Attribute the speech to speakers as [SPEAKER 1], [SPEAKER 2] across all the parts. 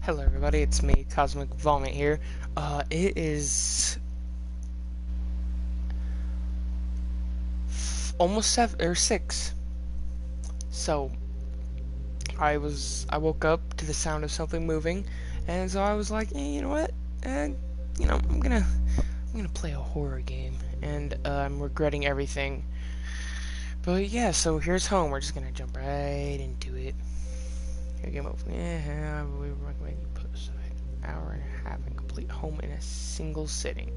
[SPEAKER 1] Hello everybody, it's me, Cosmic Vomit here. It is almost 6. So, I woke up to the sound of something moving, and so I was like, you know what? I'm gonna play a horror game, and I'm regretting everything. But yeah, so here's home. We're just gonna jump right into it. Here, game over. Yeah, we recommend you put aside an hour and a half and complete home in a single sitting.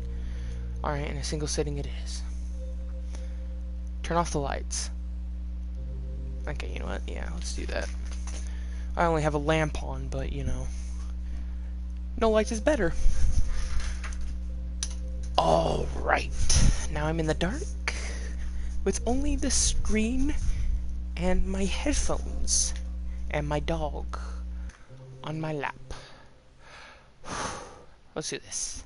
[SPEAKER 1] Alright, in a single sitting it is. Turn off the lights. Okay, you know what? Yeah, let's do that. I only have a lamp on, but, no light is better. Alright. Now I'm in the dark with only the screen and my headphones and my dog on my lap. Let's do this.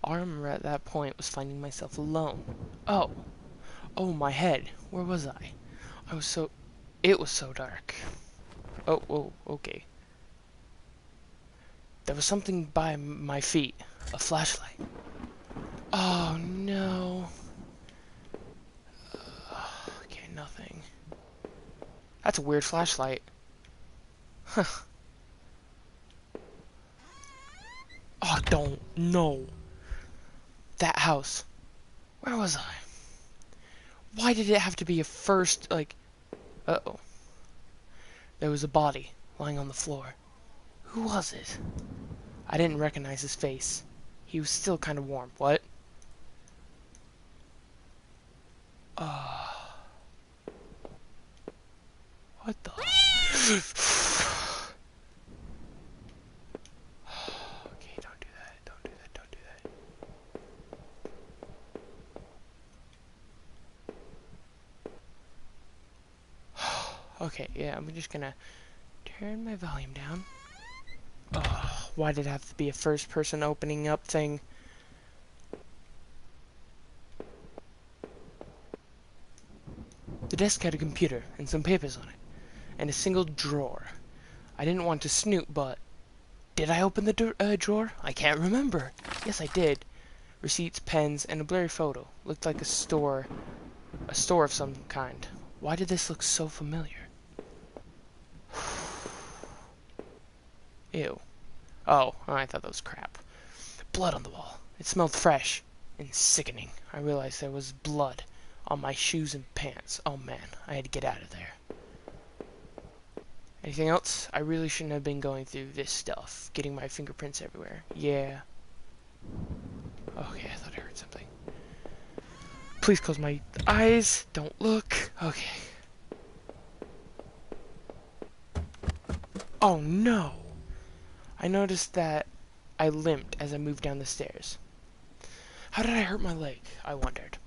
[SPEAKER 1] All I remember at that point was finding myself alone. Oh, my head. Where was I? It was so dark. Oh, okay. There was something by my feet. A flashlight. Oh, no. Okay, nothing. That's a weird flashlight. Huh. Oh, don't. No. That house. Where was I? Why did it have to be a first, Uh-oh. There was a body lying on the floor. Who was it? I didn't recognize his face. He was still kind of warm. What? What the? Okay, don't do that. Don't do that. Don't do that. Okay, yeah, I'm just gonna turn my volume down. Why did it have to be a first person opening up thing? The desk had a computer and some papers on it, and a single drawer. I didn't want to snoop, but did I open the drawer? I can't remember. Yes, I did. Receipts, pens, and a blurry photo. Looked like a store of some kind. Why did this look so familiar? Ew. Oh, I thought that was crap. Blood on the wall. It smelled fresh and sickening. I realized there was blood on my shoes and pants. Oh man, I had to get out of there. Anything else? I really shouldn't have been going through this stuff, getting my fingerprints everywhere. Yeah. Okay, I thought I heard something. Please close my eyes. Don't look. Okay. Oh no! I noticed that I limped as I moved down the stairs. How did I hurt my leg? I wondered.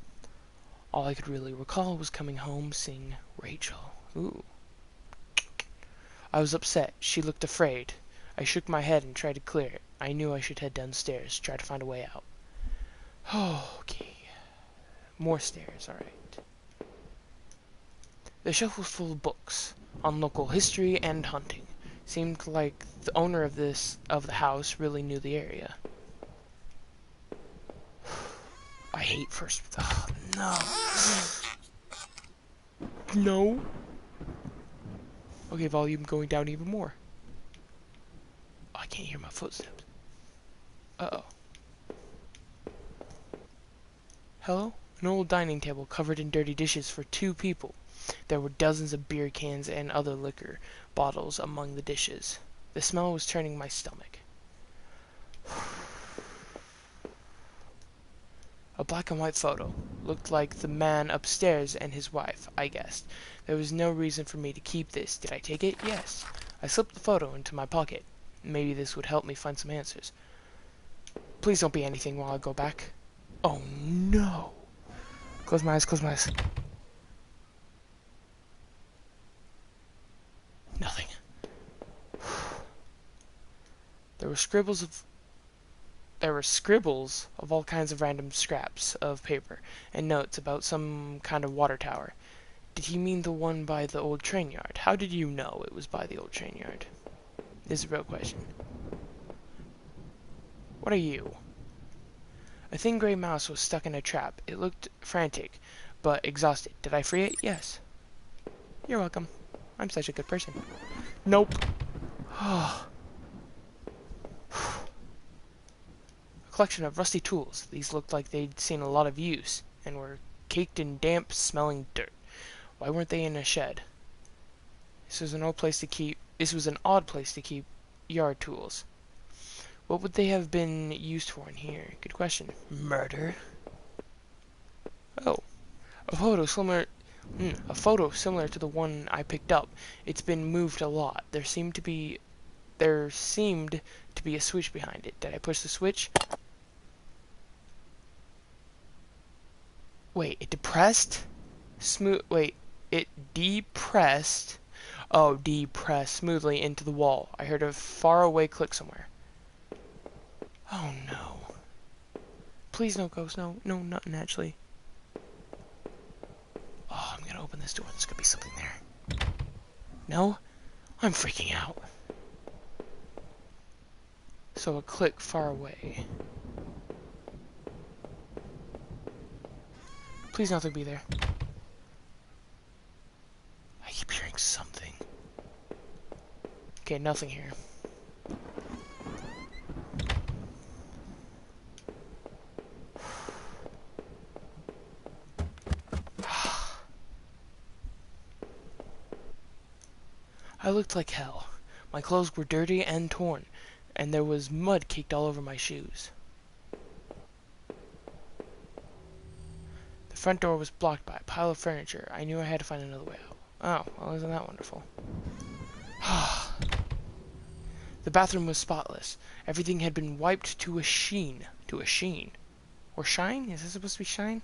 [SPEAKER 1] All I could really recall was coming home seeing Rachel. Ooh. I was upset. She looked afraid. I shook my head and tried to clear it. I knew I should head downstairs, try to find a way out. Okay. More stairs, alright. The shelf was full of books on local history and hunting. Seemed like the owner of the house really knew the area. I hate first. Oh, no. No. Okay, volume going down even more. Oh, I can't hear my footsteps. Uh-oh. Hello? An old dining table covered in dirty dishes for 2 people. There were dozens of beer cans and other liquor bottles among the dishes. The smell was turning my stomach. A black and white photo. Looked like the man upstairs and his wife, I guessed. There was no reason for me to keep this. Did I take it? Yes. I slipped the photo into my pocket. Maybe this would help me find some answers. Please don't be anything while I go back. Oh no! Close my eyes, close my eyes. Nothing. There were scribbles of all kinds of random scraps of paper and notes about some kind of water tower. Did he mean the one by the old train yard? How did you know it was by the old train yard? This is a real question. What are you? A thin gray mouse was stuck in a trap. It looked frantic, but exhausted. Did I free it? Yes. You're welcome. I'm such a good person. Nope. A collection of rusty tools. These looked like they'd seen a lot of use, and were caked in damp, smelling dirt. Why weren't they in a shed? This was an odd place to keep yard tools. What would they have been used for in here? Good question. Murder? Oh. A photo similar to the one I picked up. It's been moved a lot. There seemed to be a switch behind it. Did I push the switch? Wait, it depressed? It depressed. Oh, depressed smoothly into the wall. I heard a faraway click somewhere. Oh no. Please no ghost, no, nothing actually. Oh, I'm gonna open this door. There's gonna be something there. No? I'm freaking out. So a click far away. Please nothing be there. I keep hearing something. Okay, nothing here. I looked like hell. My clothes were dirty and torn, and there was mud caked all over my shoes. The front door was blocked by a pile of furniture. I knew I had to find another way out. Oh, well, isn't that wonderful? The bathroom was spotless. Everything had been wiped to a sheen. To a sheen. Or shine? Is this supposed to be shine?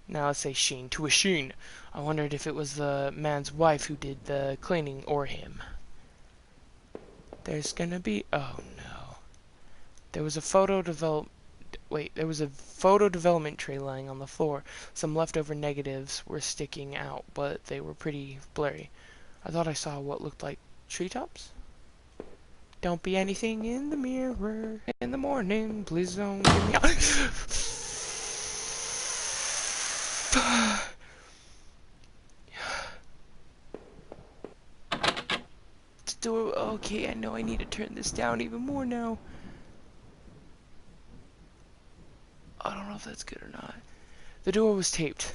[SPEAKER 1] Now let's say sheen. To a sheen. I wondered if it was the man's wife who did the cleaning or him. There's gonna be... Oh no. There was a photo development tray lying on the floor. Some leftover negatives were sticking out, but they were pretty blurry. I thought I saw what looked like treetops? Don't be anything in the mirror in the morning. Please don't give me out. The door. Okay, I know I need to turn this down even more now. I don't know if that's good or not. The door was taped.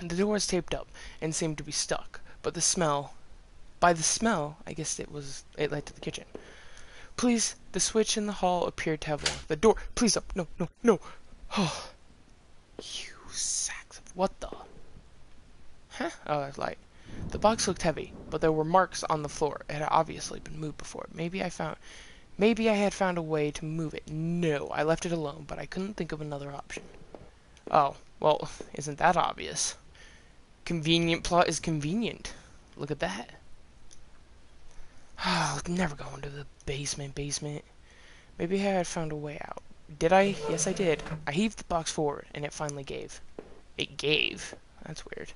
[SPEAKER 1] The door was taped up and seemed to be stuck. But the smell... By the smell, I guess it led to the kitchen. Please, the switch in the hall appeared to have one. The door... Please, no, no, no. Oh. You sacks of... What the... Huh? Oh, that's light. The box looked heavy, but there were marks on the floor. It had obviously been moved before. Maybe I had found a way to move it. No, I left it alone, but I couldn't think of another option. Oh, well, isn't that obvious? Convenient plot is convenient. Look at that. Oh, never go into the basement. Maybe I had found a way out. Did I? Yes, I did. I heaved the box forward, and it finally gave. It gave? That's weird.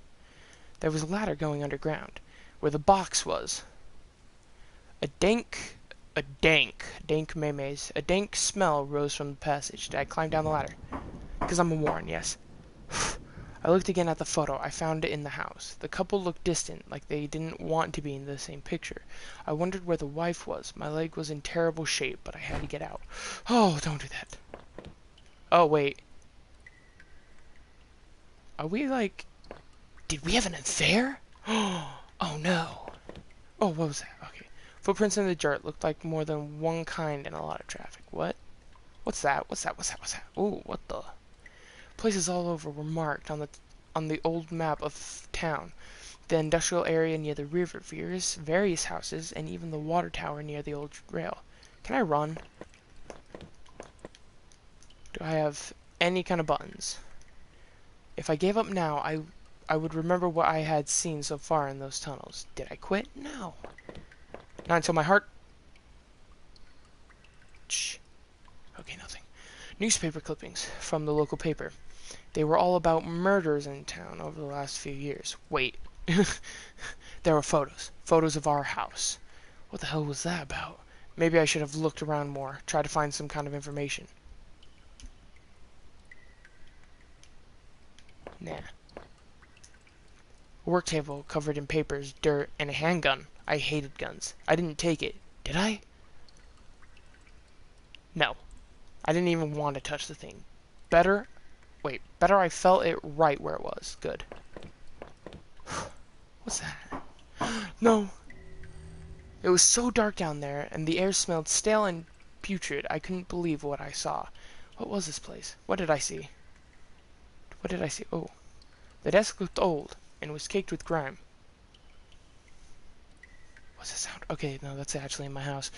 [SPEAKER 1] There was a ladder going underground, where the box was. A dank smell rose from the passage. Did I climb down the ladder? Because I'm a Warren, yes. I looked again at the photo. I found it in the house. The couple looked distant, like they didn't want to be in the same picture. I wondered where the wife was. My leg was in terrible shape, but I had to get out. Oh, don't do that. Oh, wait. Are we like... Did we have an affair? Oh, no. Oh, what was that? Okay. Footprints in the dirt looked like more than one kind and a lot of traffic. What? What's that? Ooh, what the... Places all over were marked on the old map of town. The industrial area near the river, various houses, and even the water tower near the old rail. Can I run? Do I have any kind of buttons? If I gave up now, I would remember what I had seen so far in those tunnels. Did I quit? No. Not until my heart... Shh. Okay, nothing. Newspaper clippings from the local paper. They were all about murders in town over the last few years. Wait. There were photos. Photos of our house. What the hell was that about? Maybe I should have looked around more, tried to find some kind of information. Nah. A work table covered in papers, dirt, and a handgun. I hated guns. I didn't take it. Did I? No. I didn't even want to touch the thing. Better I felt it right where it was. Good. What's that? No! It was so dark down there, and the air smelled stale and putrid, I couldn't believe what I saw. What was this place? What did I see? What did I see? Oh. The desk looked old, and was caked with grime. What's that sound? Okay, no, that's actually in my house.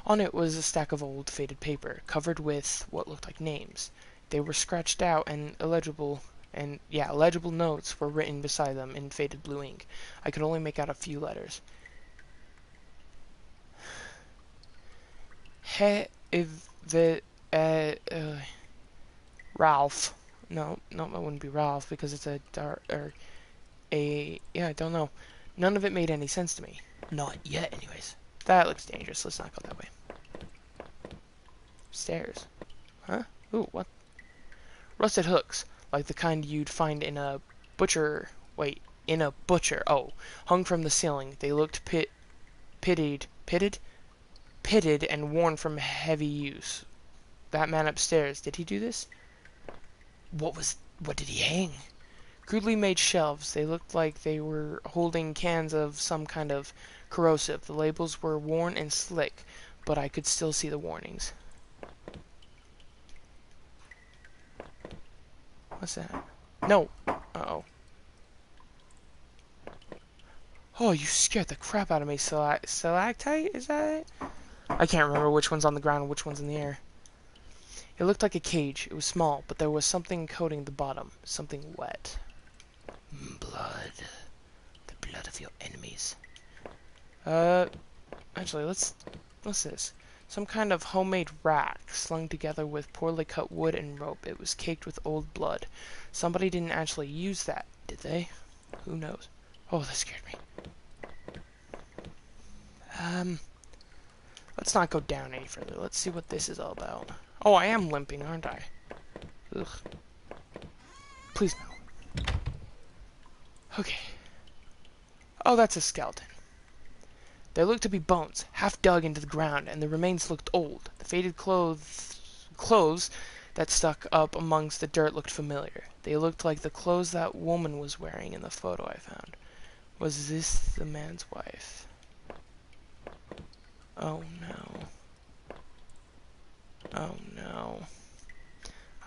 [SPEAKER 1] On it was a stack of old, faded paper, covered with what looked like names. They were scratched out, and illegible notes were written beside them in faded blue ink. I could only make out a few letters. If the Ralph. No, it wouldn't be Ralph because it's I don't know. None of it made any sense to me. Not yet, anyways. That looks dangerous. Let's not go that way. Stairs. Huh? Ooh, what? Rusted hooks, like the kind you'd find in a butcher. In a butcher. Oh, hung from the ceiling. They looked pitted, and worn from heavy use. That man upstairs, did he do this? What did he hang? Crudely made shelves. They looked like they were holding cans of some kind of corrosive. The labels were worn and slick, but I could still see the warnings. What's that? No. Uh-oh. Oh, you scared the crap out of me, stalactite? Is that it? I can't remember which one's on the ground and which one's in the air. It looked like a cage. It was small, but there was something coating the bottom. Something wet. Blood. The blood of your enemies. Actually, what's this? Some kind of homemade rack, slung together with poorly cut wood and rope. It was caked with old blood. Somebody didn't actually use that, did they? Who knows? Oh, that scared me. Let's not go down any further. Let's see what this is all about. Oh, I am limping, aren't I? Ugh. Please no. Okay. Oh, that's a skeleton. There looked to be bones, half dug into the ground, and the remains looked old. The faded clothes that stuck up amongst the dirt looked familiar. They looked like the clothes that woman was wearing in the photo I found. Was this the man's wife? Oh no. Oh no.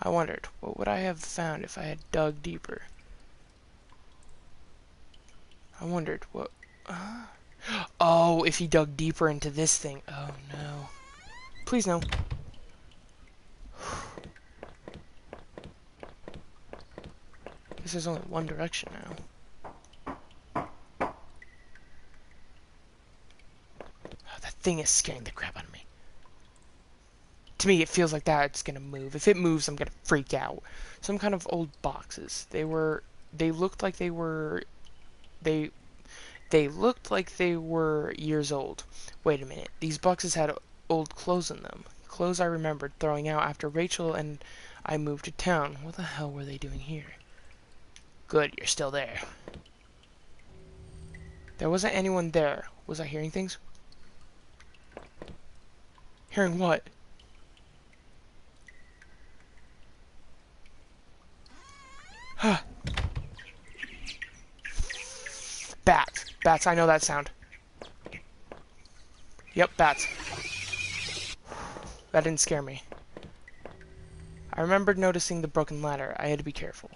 [SPEAKER 1] I wondered, what would I have found if I had dug deeper? I wondered, what... Oh, if he dug deeper into this thing. Oh no. Please no. Guess there's only one direction now. Oh, that thing is scaring the crap out of me. To me, it feels like that it's gonna move. If it moves, I'm gonna freak out. Some kind of old boxes. They looked like they were years old. Wait a minute. These boxes had old clothes in them. Clothes I remembered throwing out after Rachel and I moved to town. What the hell were they doing here? Good, you're still there. There wasn't anyone there. Was I hearing things? Hearing what? Huh. Bats. Bats, I know that sound. Yep, bats. That didn't scare me. I remembered noticing the broken ladder. I had to be careful.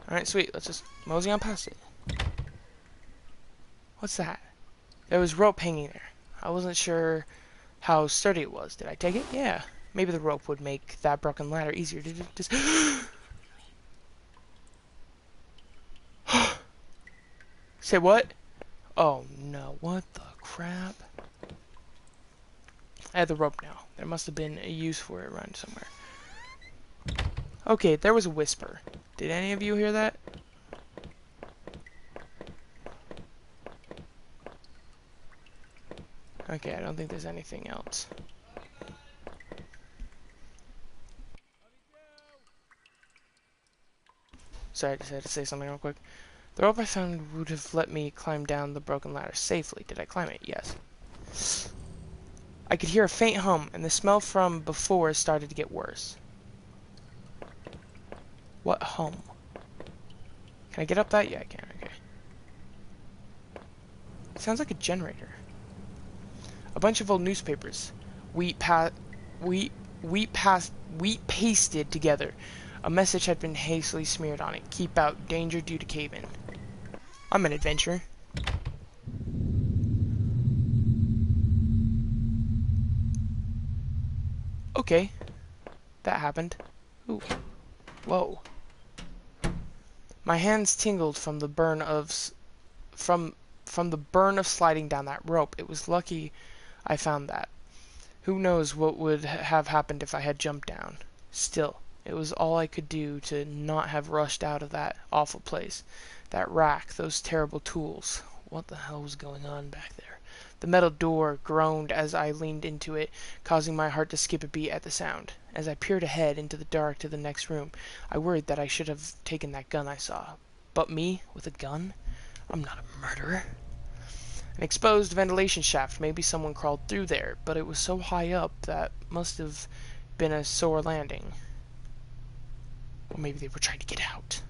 [SPEAKER 1] Alright, sweet. Let's just mosey on past it. What's that? There was rope hanging there. I wasn't sure how sturdy it was. Did I take it? Yeah. Maybe the rope would make that broken ladder easier to just... Say what? Oh no, what the crap? I have the rope now. There must have been a use for it around somewhere. Okay, there was a whisper. Did any of you hear that? Okay, I don't think there's anything else. Sorry, I just had to say something real quick. The rope I found would have let me climb down the broken ladder safely. Did I climb it? Yes. I could hear a faint hum, and the smell from before started to get worse. What hum? Can I get up that? Yeah, I can. Okay. It sounds like a generator. A bunch of old newspapers. Wheat pasted together. A message had been hastily smeared on it. Keep out. Danger due to cave-in. I'm an adventurer. Okay. That happened. Ooh. Whoa. My hands tingled from the burn of from the burn of sliding down that rope. It was lucky I found that. Who knows what would have happened if I had jumped down. Still, it was all I could do to not have rushed out of that awful place. That rack, those terrible tools. What the hell was going on back there? The metal door groaned as I leaned into it, causing my heart to skip a beat at the sound. As I peered ahead into the dark to the next room, I worried that I should have taken that gun I saw. But me, with a gun? I'm not a murderer. An exposed ventilation shaft. Maybe someone crawled through there, but it was so high up that must have been a sore landing. Or maybe they were trying to get out.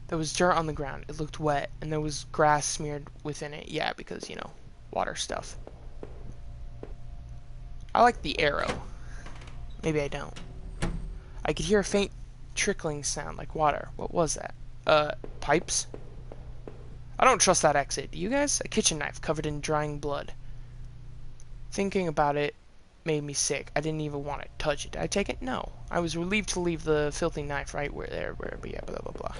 [SPEAKER 1] There was dirt on the ground. It looked wet, and there was grass smeared within it. Yeah, because, you know, water stuff. I like the arrow. Maybe I don't. I could hear a faint trickling sound like water. What was that? Pipes? I don't trust that exit. Do you guys? A kitchen knife covered in drying blood. Thinking about it made me sick. I didn't even want to touch it. Did I take it? No. I was relieved to leave the filthy knife right where yeah, blah, blah, blah.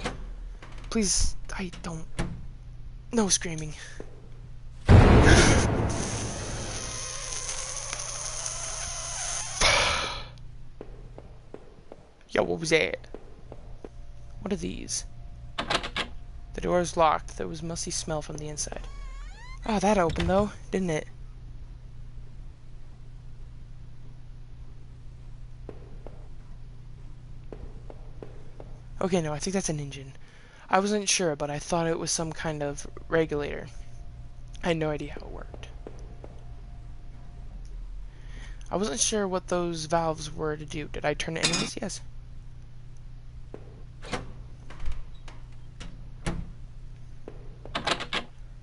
[SPEAKER 1] Please, I don't... No screaming. Yo, what was that? What are these? The door is locked. There was musty smell from the inside. Oh, that opened though, didn't it? Okay, no, I think that's an engine. I wasn't sure, but I thought it was some kind of regulator. I had no idea how it worked. I wasn't sure what those valves were to do. Did I turn it anyways? Yes.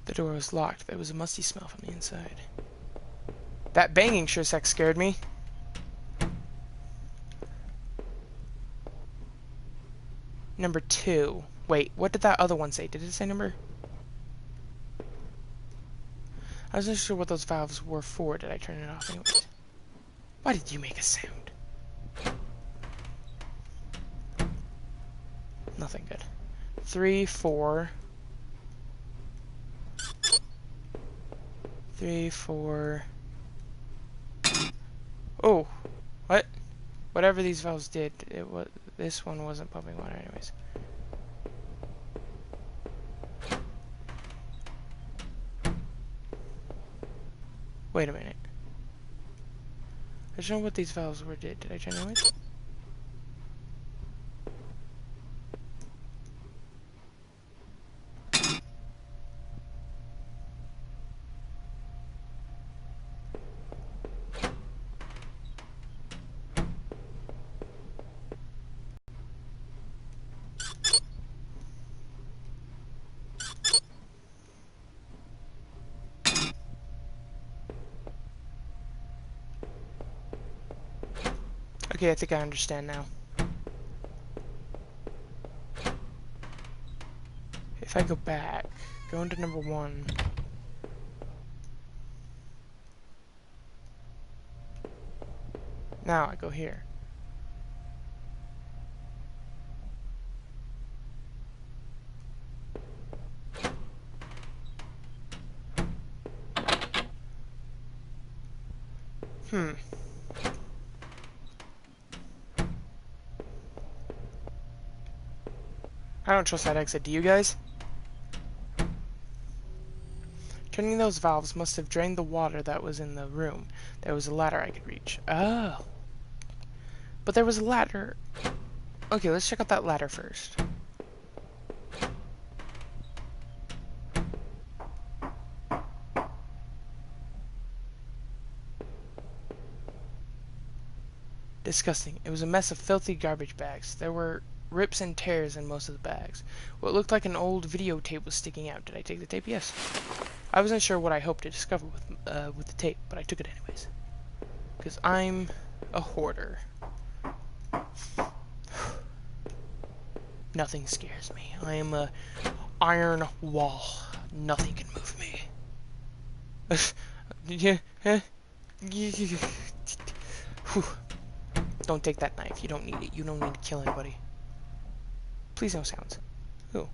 [SPEAKER 1] The door was locked. There was a musty smell from the inside. That banging sure sex scared me. Number 2. Wait, what did that other one say? Did it say number? I wasn't sure what those valves were for. Did I turn it off anyways? Why did you make a sound? Nothing good. 3, 4. 3, 4. Oh, what? Whatever these valves did, this one wasn't pumping water anyways. Wait a minute. I don't know what these valves were did. Did I turn them anyways? Okay, I think I understand now. If I go back, go into number 1. Now I go here. I don't trust that exit. Do you guys? Turning those valves must have drained the water that was in the room. There was a ladder I could reach. Oh. But there was a ladder. Okay, let's check out that ladder first. Disgusting. It was a mess of filthy garbage bags. There were rips and tears in most of the bags. What looked like an old videotape was sticking out. Did I take the tape? Yes. I wasn't sure what I hoped to discover with the tape, but I took it anyways. Because I'm a hoarder. Nothing scares me. I am a iron wall. Nothing can move me. Don't take that knife. You don't need it. You don't need to kill anybody. Please no sounds. Ooh.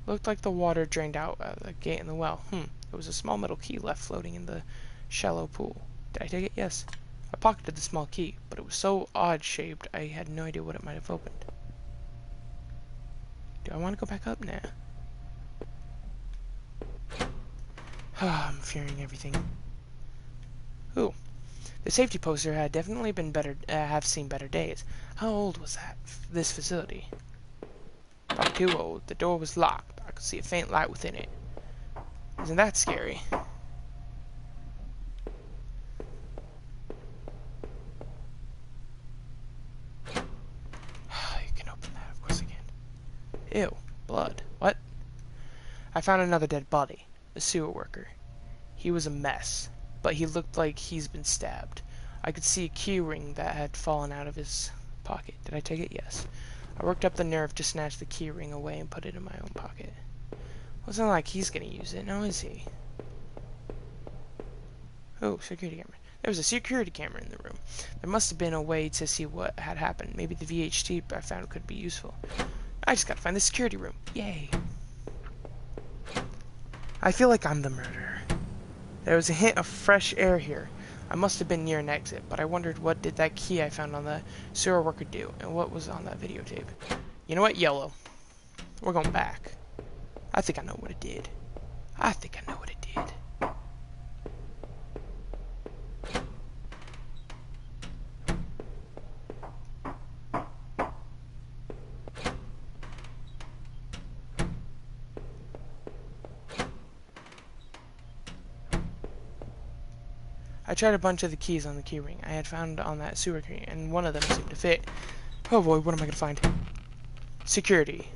[SPEAKER 1] Looked like the water drained out the gate in the well. There was a small metal key left floating in the shallow pool. Did I take it? Yes. I pocketed the small key, but it was so odd-shaped I had no idea what it might have opened. Do I want to go back up? Nah. I'm fearing everything. Ooh. The safety poster had definitely been better, have seen better days. How old was this facility? Probably too old. The door was locked. I could see a faint light within it. Isn't that scary? You can open that, of course I can. Ew. Blood. What? I found another dead body. A sewer worker. He was a mess, but he looked like he's been stabbed. I could see a key ring that had fallen out of his pocket. Did I take it? Yes. I worked up the nerve to snatch the key ring away and put it in my own pocket. Wasn't like he's gonna use it, now is he? Oh, security camera. There was a security camera in the room. There must have been a way to see what had happened. Maybe the VHT I found could be useful. I just gotta find the security room. Yay. I feel like I'm the murderer. There was a hint of fresh air here. I must have been near an exit, but I wondered what did that key I found on the sewer worker do, and what was on that videotape. You know what? Yellow. We're going back. I think I know what it did. I think I know what it did. I tried a bunch of the keys on the keyring I had found on that sewer key, and one of them seemed to fit. Oh boy, what am I going to find? Security.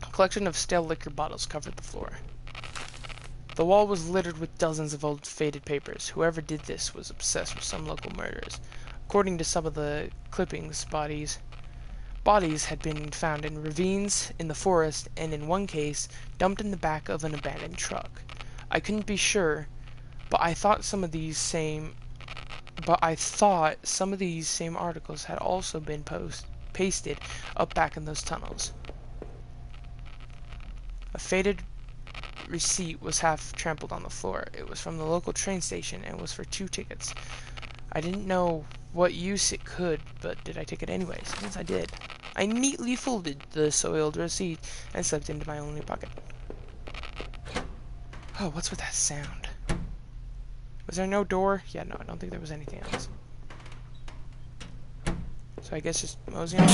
[SPEAKER 1] A collection of stale liquor bottles covered the floor. The wall was littered with dozens of old faded papers. Whoever did this was obsessed with some local murders. According to some of the clippings, bodies had been found in ravines, in the forest, and in one case, dumped in the back of an abandoned truck. I couldn't be sure, but I thought some of these same articles had also been pasted up back in those tunnels. A faded receipt was half trampled on the floor. It was from the local train station and was for 2 tickets. I didn't know what use it could, but did I take it anyways? Yes, I did. I neatly folded the soiled receipt and slipped into my only pocket. Oh, what's with that sound? Was there no door? Yeah, no, I don't think there was anything else. So I guess just mosey on.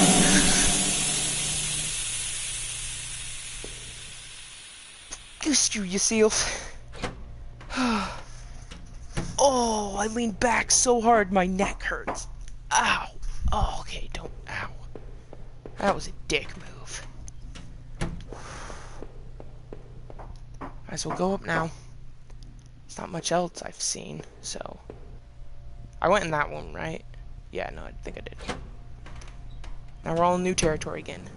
[SPEAKER 1] Goose you seals. Oh, I leaned back so hard my neck hurts. Ow. Oh, okay, don't. Ow. That was a dick move. Might as well go up now. There's not much else I've seen, so. I went in that one, right? Yeah, no, I think I did. Now we're all in new territory again.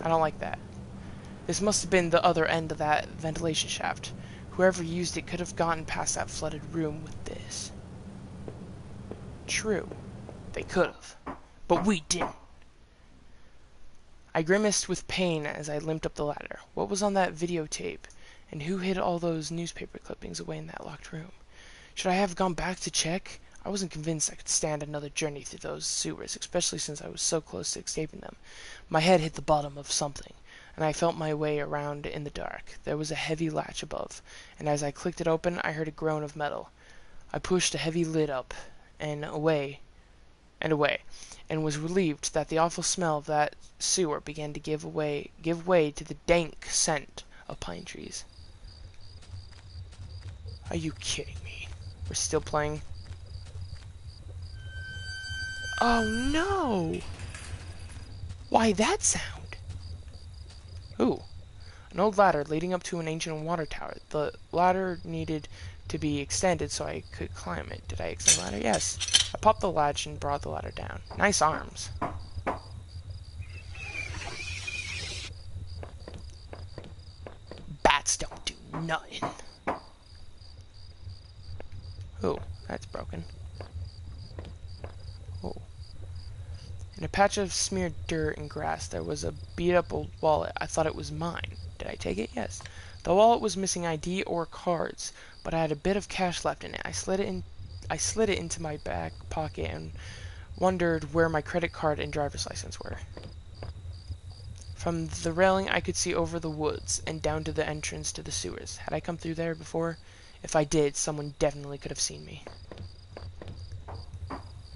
[SPEAKER 1] I don't like that. This must have been the other end of that ventilation shaft. Whoever used it could have gotten past that flooded room with this. True. They could have. But we didn't. I grimaced with pain as I limped up the ladder. What was on that videotape? And who hid all those newspaper clippings away in that locked room? Should I have gone back to check? I wasn't convinced I could stand another journey through those sewers, especially since I was so close to escaping them. My head hit the bottom of something. and I felt my way around in the dark. There was a heavy latch above, and as I clicked it open, I heard a groan of metal. I pushed a heavy lid up and away, and was relieved that the awful smell of that sewer began to give way to the dank scent of pine trees. Are you kidding me? We're still playing? Oh no! Why that sound? Ooh, an old ladder leading up to an ancient water tower. The ladder needed to be extended so I could climb it. Did I extend the ladder? Yes. I popped the latch and brought the ladder down. Nice arms. Bats don't do nothing. Oh, that's broken. Oh. In a patch of smeared dirt and grass, there was a beat-up old wallet. I thought it was mine. Did I take it? Yes. The wallet was missing ID or cards, but I had a bit of cash left in it. I slid it into my back pocket and wondered where my credit card and driver's license were. From the railing, I could see over the woods and down to the entrance to the sewers. Had I come through there before? If I did, someone definitely could have seen me.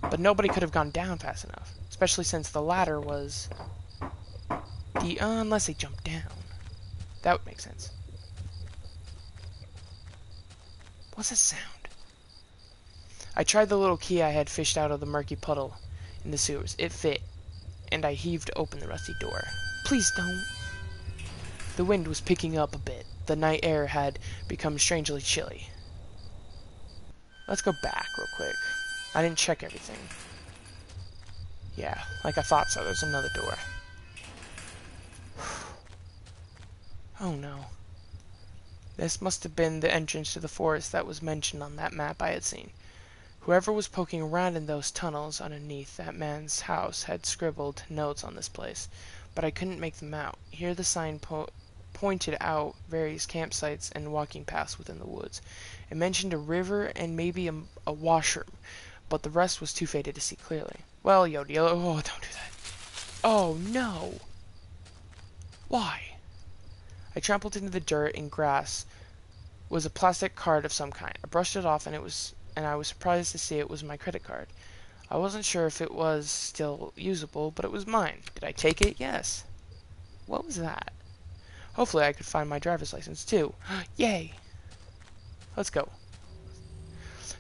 [SPEAKER 1] But nobody could have gone down fast enough, especially since the ladder was unless they jumped down. That would make sense. What's that sound? I tried the little key I had fished out of the murky puddle in the sewers. It fit, and I heaved open the rusty door. Please don't. The wind was picking up a bit. The night air had become strangely chilly. Let's go back real quick. I didn't check everything. Yeah, like I thought so. There's another door. Oh no. This must have been the entrance to the forest that was mentioned on that map I had seen. Whoever was poking around in those tunnels underneath that man's house had scribbled notes on this place, but I couldn't make them out. Here the sign pointed out various campsites and walking paths within the woods. It mentioned a river and maybe a washroom, but the rest was too faded to see clearly. Well, Yodi, oh, don't do that. Oh, no. Why? I trampled into the dirt and grass. It was a plastic card of some kind. I brushed it off, and I was surprised to see it was my credit card. I wasn't sure if it was still usable, but it was mine. Did I take it? Yes. What was that? Hopefully I could find my driver's license, too. Yay! Let's go.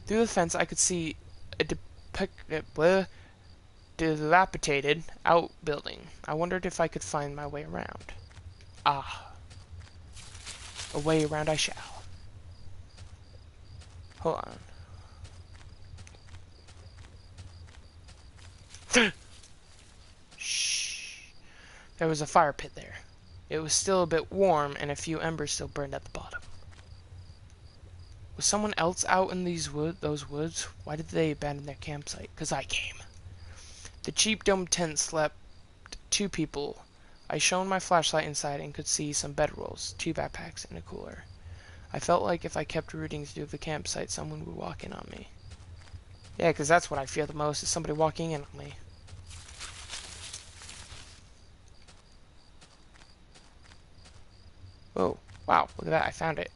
[SPEAKER 1] Through the fence, I could see a dilapidated outbuilding. I wondered if I could find my way around. Ah. A way around I shall. Hold on. Shh. There was a fire pit there. It was still a bit warm, and a few embers still burned at the bottom. Was someone else out in those woods? Why did they abandon their campsite? 'Cause I came. The cheap dome tent slept 2 people. I shone my flashlight inside and could see some bedrolls, 2 backpacks, and a cooler. I felt like if I kept rooting through the campsite, someone would walk in on me. Yeah, 'cause that's what I fear the most, is somebody walking in on me. Whoa, wow, look at that, I found it.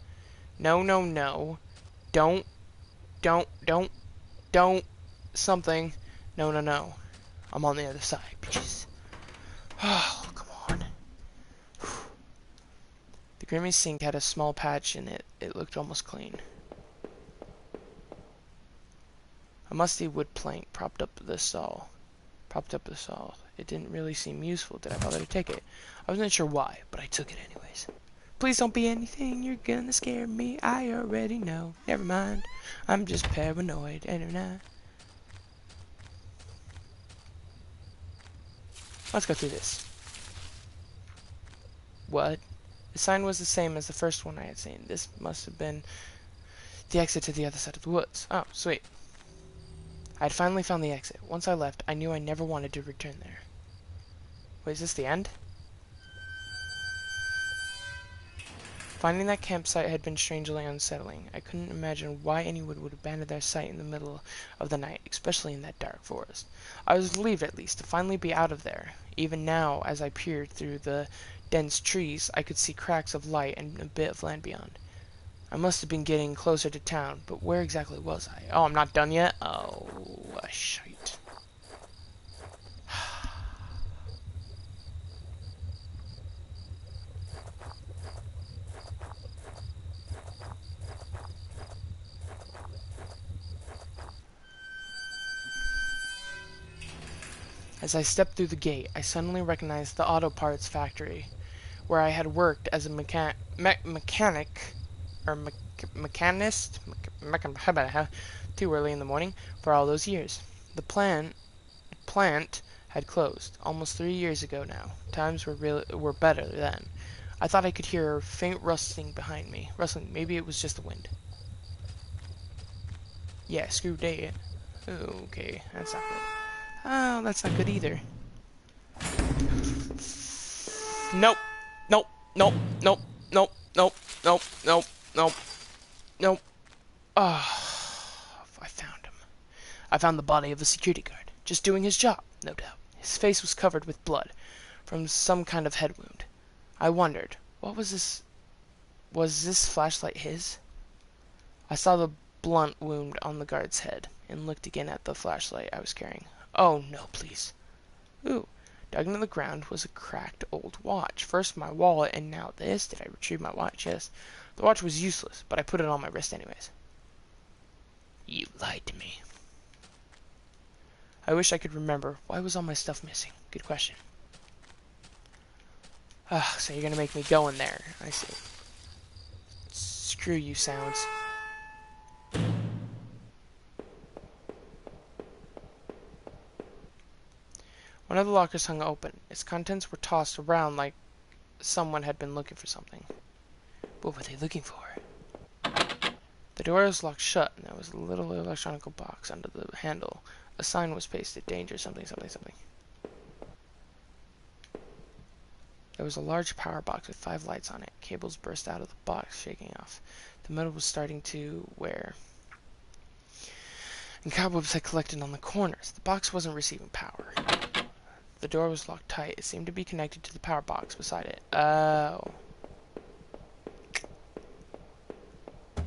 [SPEAKER 1] No, no, no. Don't, something. No, no, no. I'm on the other side, bitches. Oh, come on. The grimy sink had a small patch in it. It looked almost clean. A musty wood plank propped up the stall. It didn't really seem useful. Did I bother to take it? I wasn't sure why, but I took it anyways. Please don't be anything, you're gonna scare me. I already know. Never mind. I'm just paranoid, ain't I? Let's go through this. What? The sign was the same as the first one I had seen. This must have been the exit to the other side of the woods. Oh, sweet. I had finally found the exit. Once I left, I knew I never wanted to return there. Wait, is this the end? Finding that campsite had been strangely unsettling. I couldn't imagine why anyone would abandon their site in the middle of the night, especially in that dark forest. I was relieved, at least, to finally be out of there. Even now, as I peered through the dense trees, I could see cracks of light and a bit of land beyond. I must have been getting closer to town, but where exactly was I? Oh, I'm not done yet? Oh, shite. As I stepped through the gate, I suddenly recognized the auto parts factory, where I had worked as a mechanic, or mechanist, too early in the morning, for all those years. The plant had closed, almost 3 years ago now. Times were better then. I thought I could hear a faint rustling behind me. Rustling, maybe it was just the wind. Yeah, screw that. Okay, that's not good. Oh, that's not good either. Nope. Nope. Nope. Nope. Nope. Nope. Nope. Nope. Nope. Nope. Ah, I found him. I found the body of a security guard, just doing his job, no doubt. His face was covered with blood from some kind of head wound. I wondered, what was this? Was this flashlight his? I saw the blunt wound on the guard's head and looked again at the flashlight I was carrying. Oh, no, please. Ooh. Dug into the ground was a cracked old watch. First my wallet, and now this. Did I retrieve my watch? Yes. The watch was useless, but I put it on my wrist anyways. You lied to me. I wish I could remember. Why was all my stuff missing? Good question. Ah, so you're gonna make me go in there. I see. Screw you, sounds. One of the lockers hung open. Its contents were tossed around like someone had been looking for something. What were they looking for? The door was locked shut, and there was a little electronic box under the handle. A sign was pasted, danger, something, something, something. There was a large power box with 5 lights on it. Cables burst out of the box, shaking off. The metal was starting to wear, and cobwebs had collected on the corners. The box wasn't receiving power. The door was locked tight. It seemed to be connected to the power box beside it. Oh.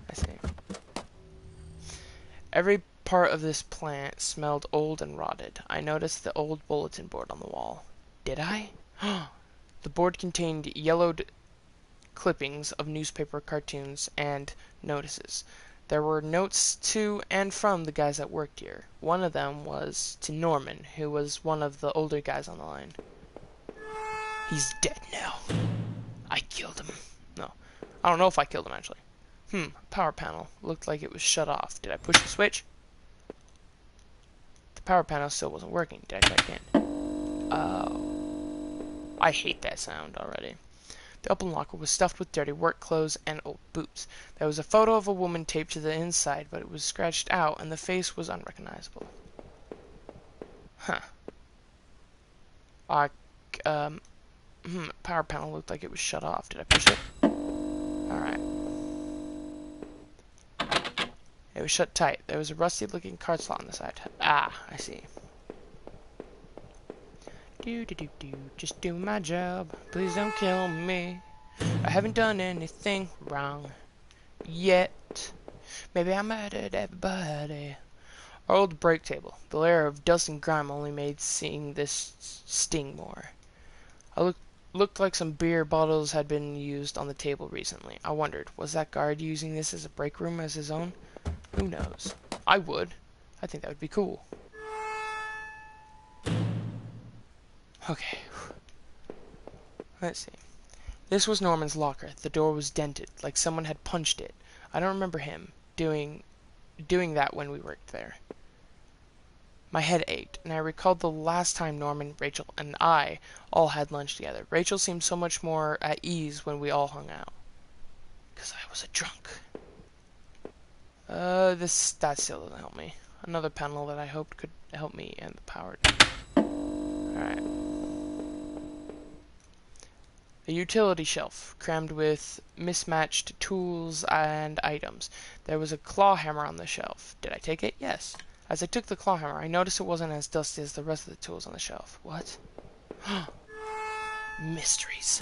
[SPEAKER 1] I see. Every part of this plant smelled old and rotted. I noticed the old bulletin board on the wall. Did I? The board contained yellowed clippings of newspaper cartoons and notices. There were notes to and from the guys that worked here. One of them was to Norman, who was one of the older guys on the line. He's dead now. I killed him. No. I don't know if I killed him, actually. Power panel. Looked like it was shut off. Did I push the switch? The power panel still wasn't working. Did I try again? Oh. I hate that sound already. The open locker was stuffed with dirty work clothes and old boots. There was a photo of a woman taped to the inside, but it was scratched out, and the face was unrecognizable. Huh. Power panel looked like it was shut off. Did I push it? Alright. It was shut tight. There was a rusty-looking card slot on the side. Ah, I see. Just do my job. Please don't kill me. I haven't done anything wrong yet. Maybe I murdered everybody. Our old break table. The layer of dust and grime only made seeing this sting more. I looked like some beer bottles had been used on the table recently. I wondered, was that guard using this as a break room as his own? Who knows? I would. I think that would be cool. Okay. Let's see. This was Norman's locker. The door was dented, like someone had punched it. I don't remember him doing that when we worked there. My head ached, and I recalled the last time Norman, Rachel, and I all had lunch together. Rachel seemed so much more at ease when we all hung out. 'Cause I was a drunk. That still doesn't help me. Another panel that I hoped could help me and the power. Alright. A utility shelf, crammed with mismatched tools and items. There was a claw hammer on the shelf. Did I take it? Yes. As I took the claw hammer, I noticed it wasn't as dusty as the rest of the tools on the shelf. What? Mysteries.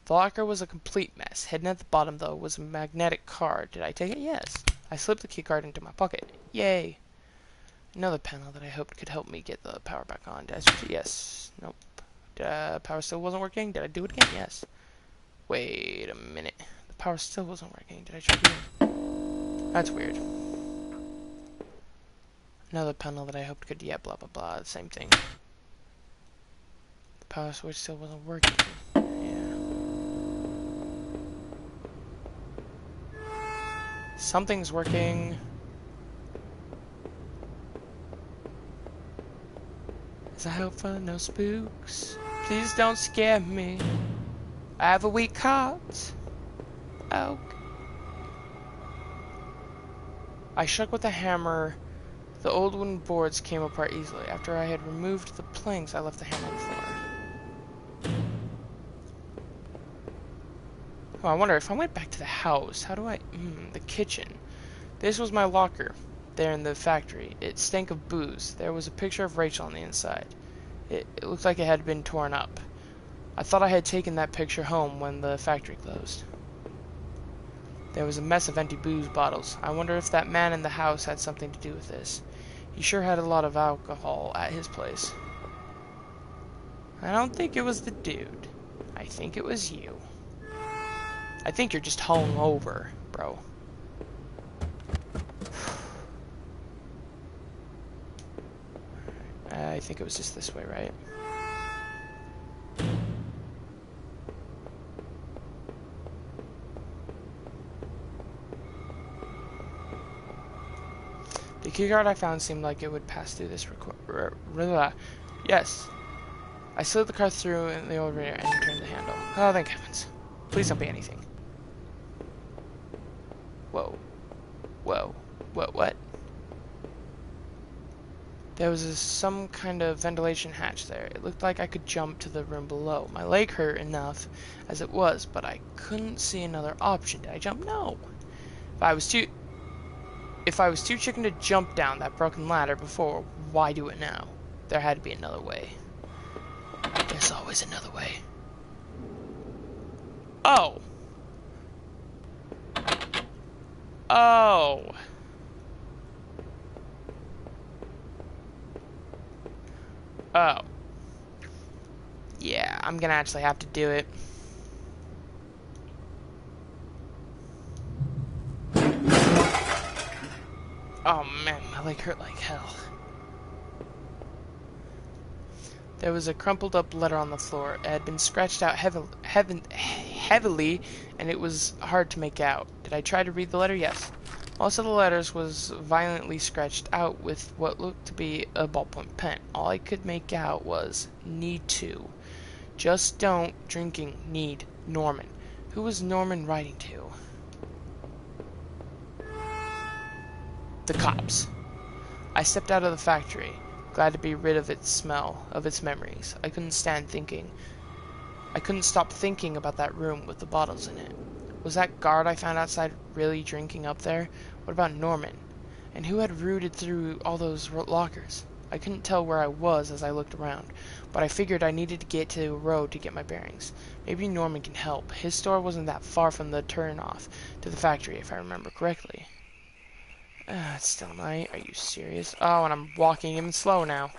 [SPEAKER 1] The locker was a complete mess. Hidden at the bottom, though, was a magnetic card. Did I take it? Yes. I slipped the keycard into my pocket. Yay. Another panel that I hoped could help me get the power back on. Did I switch it? Yes. Nope. Power still wasn't working. Did I do it again? Yes. Wait a minute. The power still wasn't working. Did I try again? That's weird. Another panel that I hoped could... Yeah, blah, blah, blah. The same thing. The power switch still wasn't working. Yeah. Something's working. As I hope for no spooks. Please don't scare me. I have a weak heart. Oh. I shook with a hammer. The old wooden boards came apart easily. After I had removed the planks, I left the hammer on the floor. Oh, I wonder if I went back to the house, how do I... the kitchen. This was my locker, there in the factory. It stank of booze. There was a picture of Rachel on the inside. It looked like it had been torn up. I thought I had taken that picture home when the factory closed. There was a mess of empty booze bottles. I wonder if that man in the house had something to do with this. He sure had a lot of alcohol at his place. I don't think it was the dude. I think it was you. I think you're just hungover, bro. I think it was just this way, right? The keycard I found seemed like it would pass through this Yes. I slid the card through in the elevator and turned the handle. Oh, thank heavens. Please don't be anything. Whoa. Whoa. What? There was some kind of ventilation hatch there. It looked like I could jump to the room below. My leg hurt enough as it was, but I couldn't see another option. Did I jump? No. If I was too chicken to jump down that broken ladder before, why do it now? There had to be another way. There's always another way. Oh! Oh! Oh. Yeah, I'm gonna actually have to do it. Oh man, my leg hurt like hell. There was a crumpled up letter on the floor. It had been scratched out heavily, and it was hard to make out. Did I try to read the letter? Yes. Most of the letters was violently scratched out with what looked to be a ballpoint pen. All I could make out was, need to. Just don't, drinking, need, Norman. Who was Norman writing to? The cops. I stepped out of the factory, glad to be rid of its smell, of its memories. I couldn't stop thinking about that room with the bottles in it. Was that guard I found outside really drinking up there? What about Norman? And who had rooted through all those lockers? I couldn't tell where I was as I looked around, but I figured I needed to get to a road to get my bearings. Maybe Norman can help. His store wasn't that far from the turn-off to the factory, if I remember correctly. It's still night. Are you serious? Oh, and I'm walking even slow now.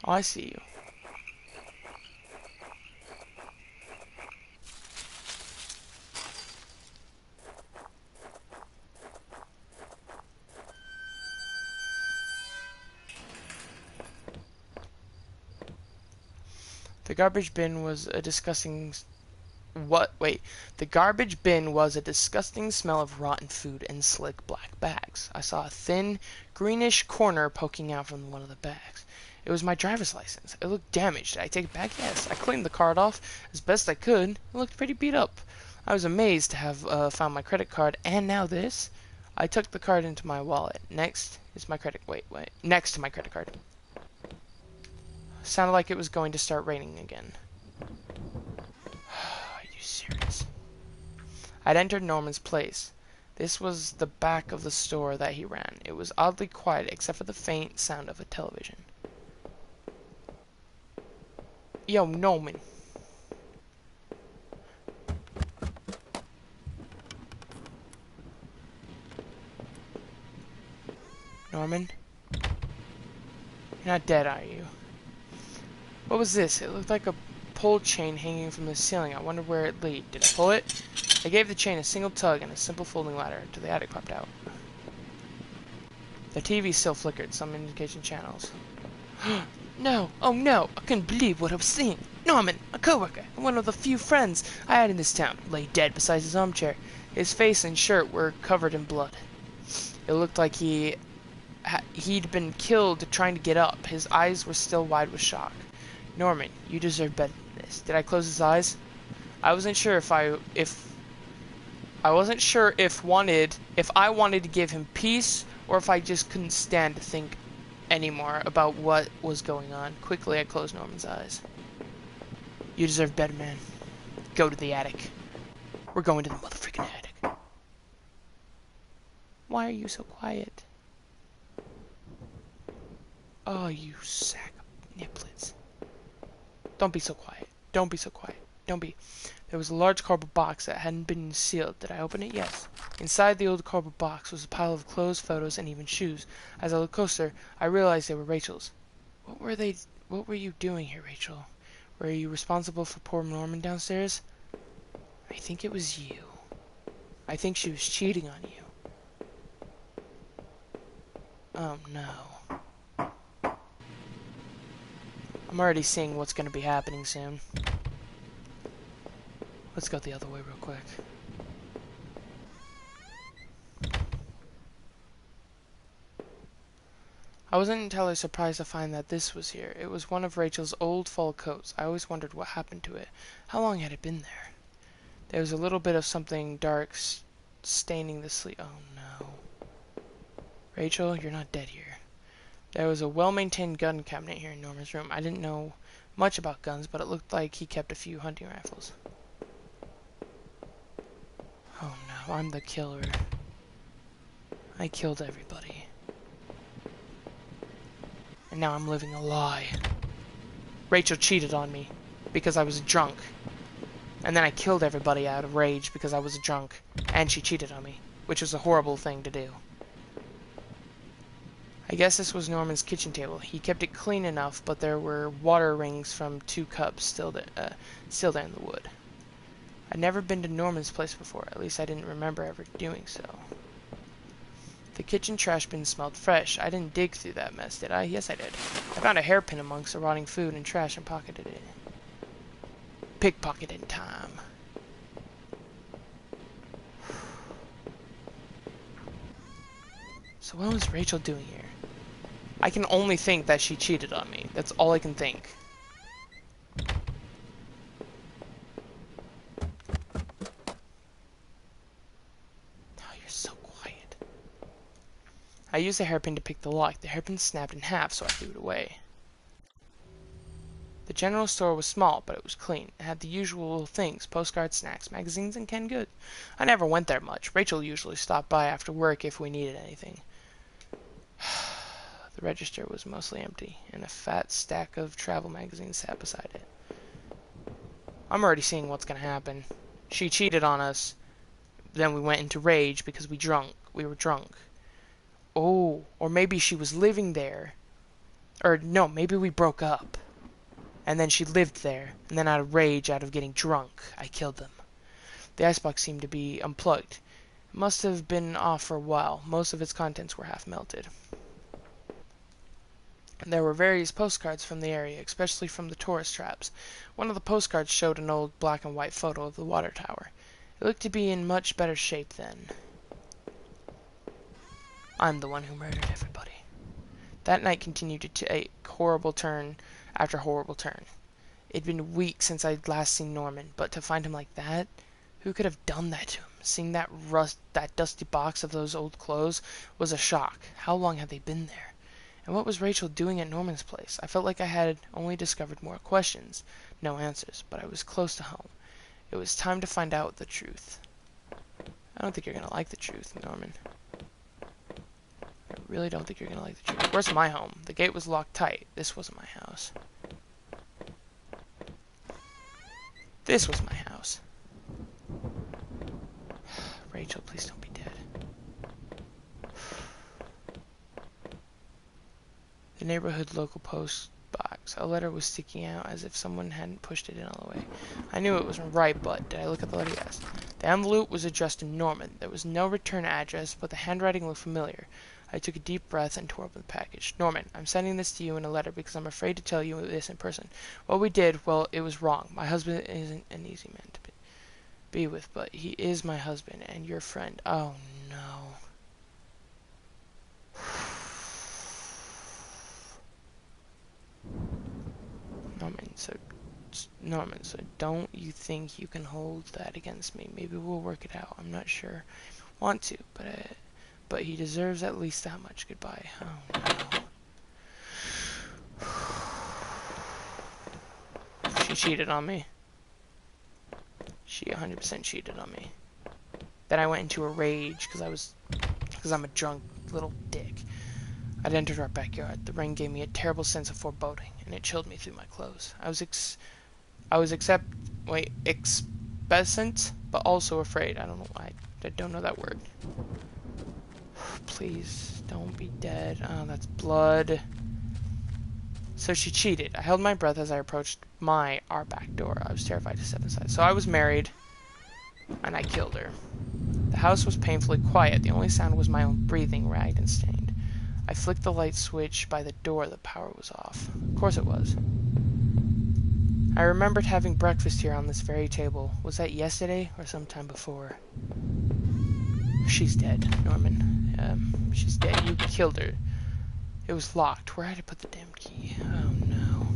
[SPEAKER 1] Oh, I see you. The garbage bin was a disgusting... The garbage bin was a disgusting smell of rotten food and slick black bags. I saw a thin, greenish corner poking out from one of the bags. It was my driver's license. It looked damaged. Did I take it back? Yes. I cleaned the card off as best I could. It looked pretty beat up. I was amazed to have found my credit card, and now this. I took the card into my wallet. Next to my credit card. Sounded like it was going to start raining again. serious? I'd entered Norman's place. This was the back of the store that he ran. It was oddly quiet except for the faint sound of a television. Yo, Norman. Norman? You're not dead, are you? What was this? It looked like a pull chain hanging from the ceiling. I wondered where it led. Did I pull it? I gave the chain a single tug and a simple folding ladder until the attic popped out. The TV still flickered, some indication channels. No! Oh no! I couldn't believe what I was seeing! Norman, a coworker, and one of the few friends I had in this town, lay dead beside his armchair. His face and shirt were covered in blood. It looked like he'd been killed trying to get up. His eyes were still wide with shock. Norman, you deserve better than this. Did I close his eyes? I wasn't sure if I wanted to give him peace or if I just couldn't stand to think anymore about what was going on. Quickly, I closed Norman's eyes. You deserve better, man. Go to the attic. We're going to the motherfucking attic. Why are you so quiet? Oh, you sack of niblets. Don't be so quiet. Don't be so quiet. Don't be. There was a large cardboard box that hadn't been sealed. Did I open it? Yes. Inside the old cardboard box was a pile of clothes, photos, and even shoes. As I looked closer, I realized they were Rachel's. What were you doing here, Rachel? Were you responsible for poor Norman downstairs? I think it was you. I think she was cheating on you. Oh, no. I'm already seeing what's going to be happening soon. Let's go the other way real quick. I wasn't entirely surprised to find that this was here. It was one of Rachel's old fall coats. I always wondered what happened to it. How long had it been there? There was a little bit of something dark staining the sleeve. Oh no. Rachel, you're not dead here. There was a well-maintained gun cabinet here in Norman's room. I didn't know much about guns, but it looked like he kept a few hunting rifles. Oh no, I'm the killer. I killed everybody. And now I'm living a lie. Rachel cheated on me because I was drunk. And then I killed everybody out of rage because I was drunk. And she cheated on me, which was a horrible thing to do. I guess this was Norman's kitchen table. He kept it clean enough, but there were water rings from 2 cups still there in the wood. I'd never been to Norman's place before. At least I didn't remember ever doing so. The kitchen trash bin smelled fresh. I didn't dig through that mess, did I? Yes, I did. I found a hairpin amongst the rotting food and trash and pocketed it. Pickpocketing time. So what was Rachel doing here? I can only think that she cheated on me. That's all I can think. I used the hairpin to pick the lock. The hairpin snapped in half, so I threw it away. The general store was small, but it was clean. It had the usual things: postcards, snacks, magazines, and canned goods. I never went there much. Rachel usually stopped by after work if we needed anything. The register was mostly empty, and a fat stack of travel magazines sat beside it. I'm already seeing what's going to happen. She cheated on us. Then we went into rage because we were drunk. Oh, or maybe she was living there. Or no, maybe we broke up. And then she lived there. And then out of rage, out of getting drunk, I killed them. The icebox seemed to be unplugged. It must have been off for a while. Most of its contents were half melted. There were various postcards from the area, especially from the tourist traps. One of the postcards showed an old black and white photo of the water tower. It looked to be in much better shape then. I'm the one who murdered everybody. That night continued to take horrible turn after horrible turn. It'd been weeks since I'd last seen Norman, but to find him like that, who could have done that to him? Seeing that dusty box of those old clothes was a shock. How long had they been there? And what was Rachel doing at Norman's place? I felt like I had only discovered more questions, no answers, but I was close to home. It was time to find out the truth. I don't think you're gonna like the truth, Norman. I really don't think you're gonna like the truth. Where's my home? The gate was locked tight. This wasn't my house. This was my house. Rachel, please don't be dead. The neighborhood local post box. A letter was sticking out as if someone hadn't pushed it in all the way. I knew it wasn't right, but did I look at the letter? Yes. The envelope was addressed to Norman. There was no return address, but the handwriting looked familiar. I took a deep breath and tore open the package. Norman, I'm sending this to you in a letter because I'm afraid to tell you this in person. What we did, well, it was wrong. My husband isn't an easy man to be with, but he is my husband and your friend. Oh, no. Norman, so don't you think you can hold that against me? Maybe we'll work it out. I'm not sure I want to, but he deserves at least that much. Goodbye. Oh, no. She cheated on me. She 100% cheated on me. Then I went into a rage because I'm a drunk little dick. I'd entered our backyard. The rain gave me a terrible sense of foreboding, and it chilled me through my clothes. I was expectant, but also afraid. I don't know why. I don't know that word. Please, don't be dead. Oh, that's blood. So she cheated. I held my breath as I approached our back door. I was terrified to step inside. So I was married, and I killed her. The house was painfully quiet. The only sound was my own breathing, ragged and stained. I flicked the light switch by the door. The power was off. Of course it was. I remembered having breakfast here on this very table. Was that yesterday or sometime before? She's dead, Norman. She's dead. You killed her. It was locked. Where had I put the damn key? Oh, no.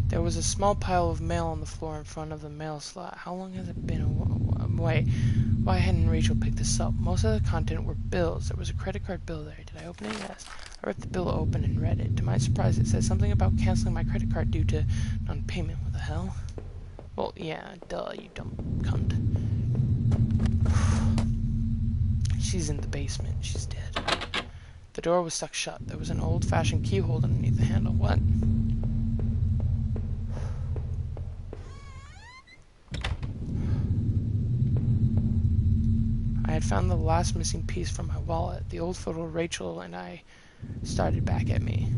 [SPEAKER 1] There was a small pile of mail on the floor in front of the mail slot. How long has it been away? Why hadn't Rachel picked this up? Most of the content were bills. There was a credit card bill there. Did I open it? Yes. I ripped the bill open and read it. To my surprise, it said something about canceling my credit card due to non-payment. What the hell? Well, yeah, duh, you dumb cunt. She's in the basement. She's dead. The door was stuck shut. There was an old-fashioned key hole underneath the handle. What? I had found the last missing piece from my wallet. The old photo of Rachel and I stared back at me,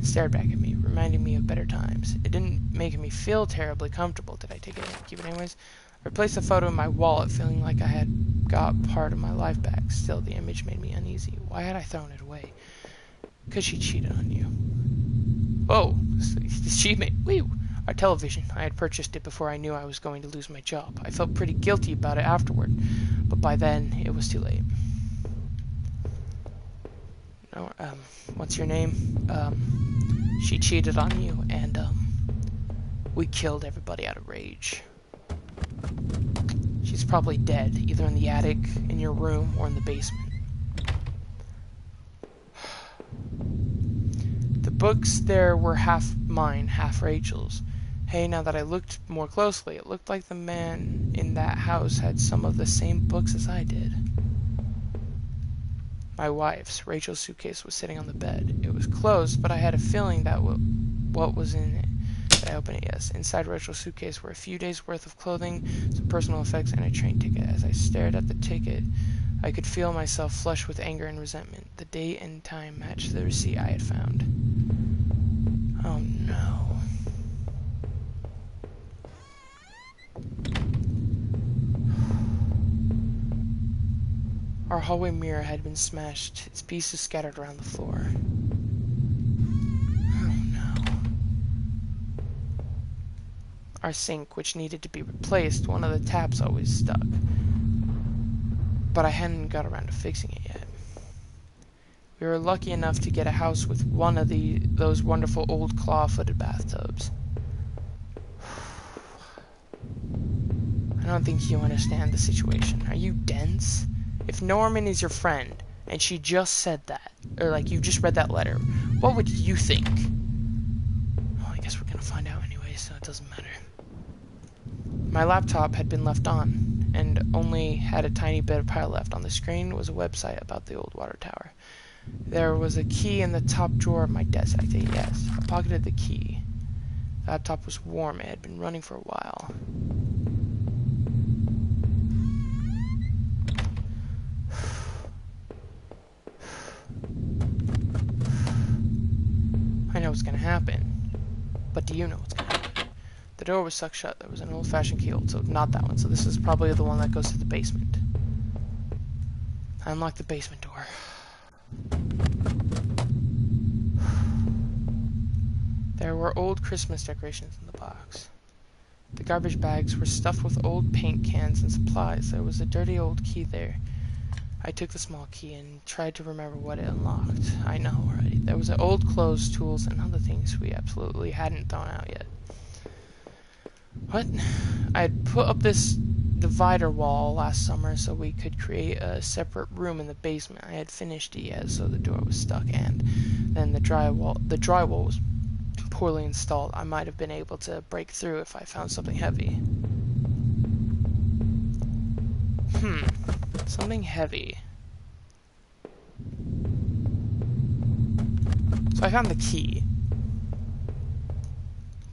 [SPEAKER 1] reminding me of better times. It didn't make me feel terribly comfortable. Did I take it and keep it anyways? I replaced the photo in my wallet, feeling like I had got part of my life back. Still, the image made me uneasy. Why had I thrown it away? Because she cheated on you. Whoa! She made... Whew! Our television. I had purchased it before I knew I was going to lose my job. I felt pretty guilty about it afterward, but by then, it was too late. No, what's your name? She cheated on you, and, we killed everybody out of rage. She's probably dead, either in the attic, in your room, or in the basement. The books there were half mine, half Rachel's. Hey, now that I looked more closely, it looked like the man in that house had some of the same books as I did. My wife's, Rachel's suitcase was sitting on the bed. It was closed, but I had a feeling that what was in it. Did I open it? Yes. Inside Rachel's suitcase were a few days' worth of clothing, some personal effects, and a train ticket. As I stared at the ticket, I could feel myself flush with anger and resentment. The date and time matched the receipt I had found. Oh, no. Our hallway mirror had been smashed, its pieces scattered around the floor. Oh no. Our sink, which needed to be replaced, one of the taps always stuck. But I hadn't got around to fixing it yet. We were lucky enough to get a house with one of those wonderful old claw-footed bathtubs. I don't think you understand the situation. Are you dense? If Norman is your friend, and she just said that, or like you just read that letter, what would you think? Well, I guess we're gonna find out anyway, so it doesn't matter. My laptop had been left on, and only had a tiny bit of power left. On the screen was a website about the old water tower. There was a key in the top drawer of my desk. I said yes. I pocketed the key. The laptop was warm. It had been running for a while. I know what's gonna happen. But do you know what's gonna happen? The door was stuck shut. There was an old-fashioned keyhole, so not that one. So this is probably the one that goes to the basement. I unlocked the basement door. There were old Christmas decorations in the box. The garbage bags were stuffed with old paint cans and supplies. There was a dirty old key there. I took the small key and tried to remember what it unlocked. I know already. There was old clothes, tools, and other things we absolutely hadn't thrown out yet. What? I had put up this divider wall last summer so we could create a separate room in the basement. I had finished it yet, so the door was stuck, and then the drywall was poorly installed. I might have been able to break through if I found something heavy. Something heavy. So I found the key.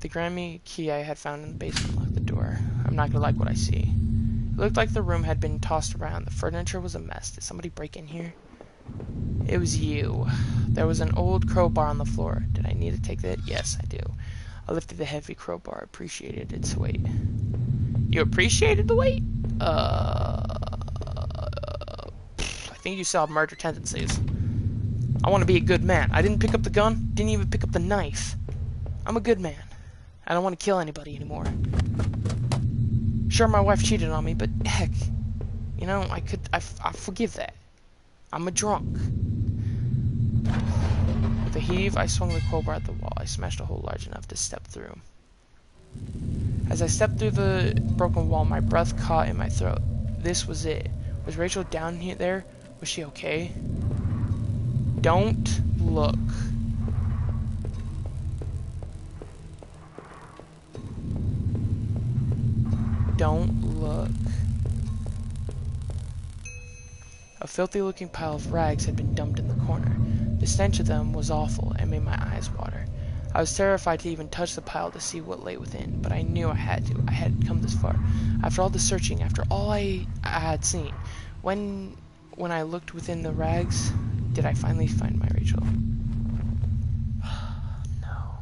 [SPEAKER 1] The Grammy key I had found in the basement locked the door. I'm not gonna like what I see. It looked like the room had been tossed around. The furniture was a mess. Did somebody break in here? It was you. There was an old crowbar on the floor. Did I need to take that? Yes, I do. I lifted the heavy crowbar, appreciated its weight. You appreciated the weight? I think you still have murder tendencies. I want to be a good man. I didn't pick up the gun, didn't even pick up the knife. I'm a good man. I don't want to kill anybody anymore. Sure, my wife cheated on me, but heck, you know, I forgive that. I'm a drunk. With a heave, I swung the crowbar at the wall. I smashed a hole large enough to step through. As I stepped through the broken wall, my breath caught in my throat. This was it. Was Rachel down there? Was she okay? Don't look. Don't look. A filthy-looking pile of rags had been dumped in the corner. The stench of them was awful and made my eyes water. I was terrified to even touch the pile to see what lay within, but I knew I had to. I had come this far. After all the searching, after all I had seen, when I looked within the rags, did I finally find my Rachel? No.